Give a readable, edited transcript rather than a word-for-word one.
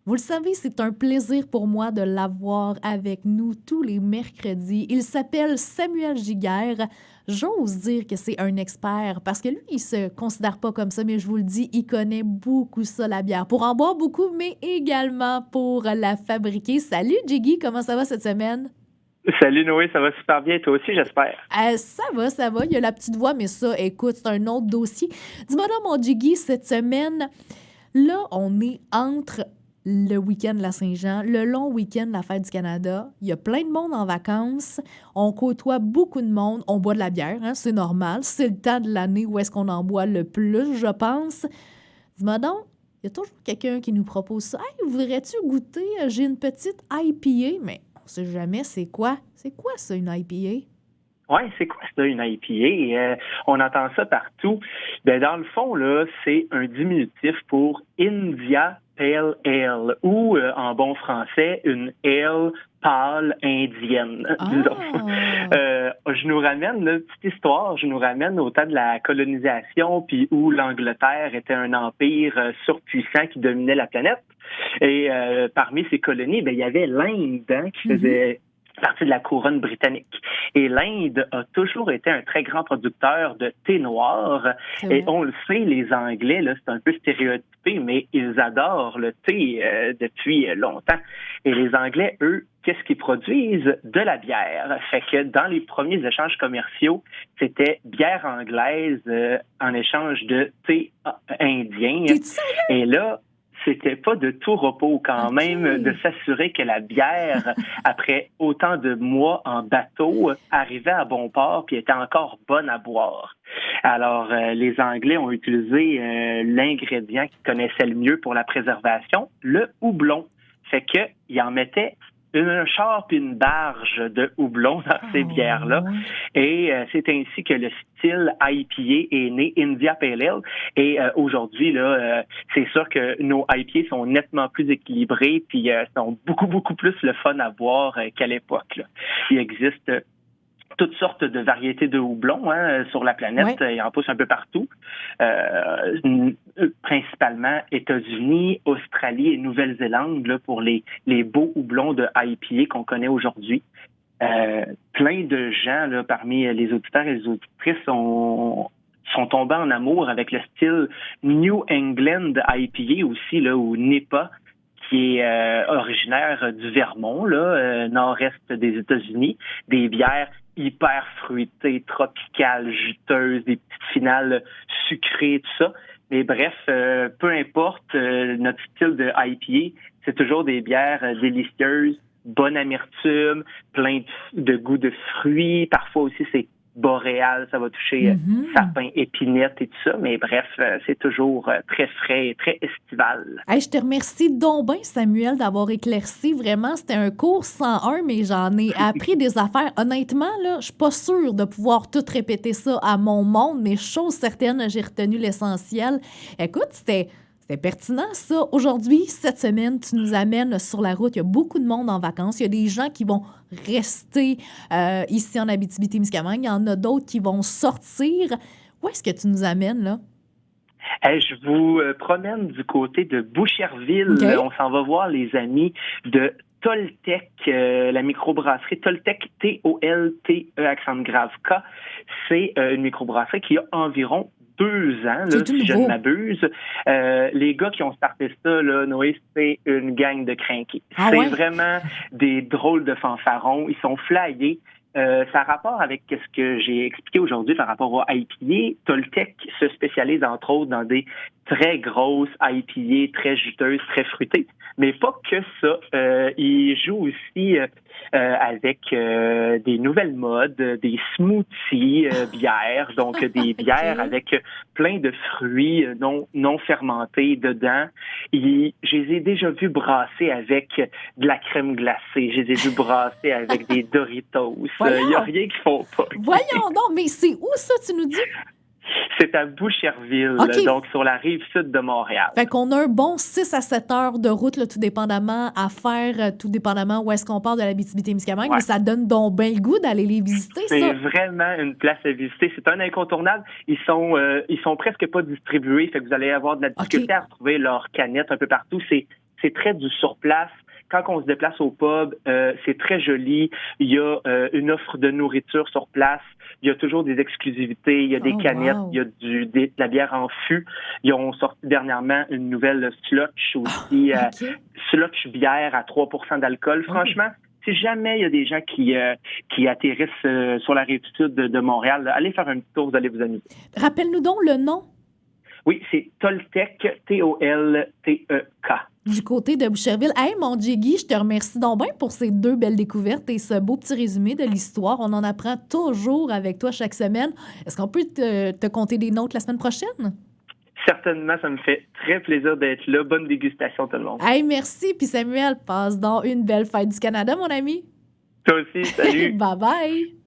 Vous le savez, c'est un plaisir pour moi de l'avoir avec nous tous les mercredis. Il s'appelle Samuel Giguère. J'ose dire que c'est un expert parce que lui, il se considère pas comme ça, mais je vous le dis, il connaît beaucoup ça, la bière. Pour en boire beaucoup, mais également pour la fabriquer. Salut Jiggy, comment ça va cette semaine? Salut Noé, ça va super bien, toi aussi j'espère. Ça va, ça va. Il y a la petite voix, mais ça, écoute, c'est un autre dossier. Dis-moi donc, mon Jiggy, cette semaine, là, on est entre le week-end de la Saint-Jean, le long week-end de la Fête du Canada. Il y a plein de monde en vacances. On côtoie beaucoup de monde. On boit de la bière, hein, c'est normal. C'est le temps de l'année où est-ce qu'on en boit le plus, je pense. Dis-moi donc, il y a toujours quelqu'un qui nous propose ça. Hey, voudrais-tu goûter? J'ai une petite IPA, mais on sait jamais c'est quoi. C'est quoi ça, une IPA? Ouais, c'est quoi ça, une IPA? On entend ça partout. Ben, dans le fond, là, c'est un diminutif pour India Pale Ale, ou en bon français, une ale pâle indienne, disons. Je nous ramène, là, petite histoire, je nous ramène au temps de la colonisation, puis où l'Angleterre était un empire surpuissant qui dominait la planète. Et parmi ces colonies, ben, il y avait l'Inde, hein, qui faisait partie de la couronne britannique. Et l'Inde a toujours été un très grand producteur de thé noir. Et on le sait, les Anglais, là, c'est un peu stéréotypé, mais ils adorent le thé depuis longtemps. Et les Anglais, eux, qu'est-ce qu'ils produisent? De la bière. Fait que dans les premiers échanges commerciaux, c'était bière anglaise en échange de thé indien. Et là, c'était pas de tout repos quand même de s'assurer que la bière, après autant de mois en bateau, arrivait à bon port puis était encore bonne à boire. Alors, les Anglais ont utilisé l'ingrédient qu'ils connaissaient le mieux pour la préservation, le houblon. Fait qu'ils en mettaient un char puis une barge de houblon dans ces bières-là. Et c'est ainsi que le style IPA est né, India Pale Ale. Et aujourd'hui, là, c'est sûr que nos IPA sont nettement plus équilibrés puis sont beaucoup, beaucoup plus le fun à boire qu'à l'époque, là. Il existe toutes sortes de variétés de houblon sur la planète. Il y en pousse un peu partout. Principalement États-Unis, Australie et Nouvelle-Zélande là, pour les beaux houblons de IPA qu'on connaît aujourd'hui. Plein de gens là, parmi les auditeurs et les auditrices sont tombés en amour avec le style New England IPA aussi, là, ou NEPA, qui est originaire du Vermont, là, nord-est des États-Unis. Des bières hyper fruitées, tropicales, juteuses, des petites finales sucrées, tout ça. Mais bref, peu importe notre style de IPA, c'est toujours des bières délicieuses, bonne amertume, plein de goût de fruits. Parfois aussi, c'est boréal, ça va toucher sapin, épinette et tout ça. Mais bref, c'est toujours très frais et très estival. Hey, je te remercie donc bien, Samuel, d'avoir éclairci. Vraiment, c'était un cours 101, mais j'en ai appris des affaires. Honnêtement, là, je suis pas sûre de pouvoir tout répéter ça à mon monde, mais chose certaine, j'ai retenu l'essentiel. Écoute, c'était pertinent, ça. Aujourd'hui, cette semaine, tu nous amènes sur la route. Il y a beaucoup de monde en vacances. Il y a des gens qui vont rester ici en Abitibi-Témiscamingue. Il y en a d'autres qui vont sortir. Où est-ce que tu nous amènes, là? Je vous promène du côté de Boucherville. Okay. On s'en va voir les amis de Toltec, la microbrasserie Toltec, T-O-L-T-E, accent grave K. C'est une microbrasserie qui a environ 2 ans, là, si je ne m'abuse. Les gars qui ont starté ça, là, Noé, c'est une gang de crinqués. C'est vraiment des drôles de fanfarons. Ils sont flyés. Ça a rapport avec ce que j'ai expliqué aujourd'hui par rapport au IPA. Toltec se spécialise entre autres dans des très grosses IPA, très juteuses, très fruitées. Mais pas que ça. Ils jouent aussi avec des nouvelles modes, des smoothies bières, donc des bières avec plein de fruits non fermentés dedans. Je les ai déjà vus brasser avec de la crème glacée. Je les ai vus brasser avec des Doritos. Il n'y a rien qu'ils font pas. Voyons donc, mais c'est où ça, tu nous dis? C'est à Boucherville, donc sur la rive sud de Montréal. Fait qu'on a un bon 6 à 7 heures de route, là, tout dépendamment, à faire, tout dépendamment où est-ce qu'on part de l'Abitibi-Témiscamingue, mais ça donne donc bien le goût d'aller les visiter, ça. C'est vraiment une place à visiter. C'est un incontournable. Ils sont presque pas distribués, fait que vous allez avoir de la difficulté à retrouver leurs canettes un peu partout. C'est c'est très du sur-place. Quand on se déplace au pub, c'est très joli. Il y a une offre de nourriture sur place. Il y a toujours des exclusivités. Il y a des canettes. Wow. Il y a de la bière en fût. Ils ont sorti dernièrement une nouvelle slotch aussi. OK. Slotch bière à 3% d'alcool. Franchement, si jamais il y a des gens qui atterrissent sur la rive sud de Montréal, là, allez faire un petit tour, vous allez vous amuser. Rappelle-nous donc le nom Oui, c'est Toltec, Toltek. du côté de Boucherville. Hey, mon Jiggy, je te remercie donc bien pour ces 2 belles découvertes et ce beau petit résumé de l'histoire. On en apprend toujours avec toi chaque semaine. Est-ce qu'on peut te compter des notes la semaine prochaine? Certainement, ça me fait très plaisir d'être là. Bonne dégustation, tout le monde. Hey, merci. Puis Samuel, passe donc une belle fête du Canada, mon ami. Toi aussi, salut! Bye bye!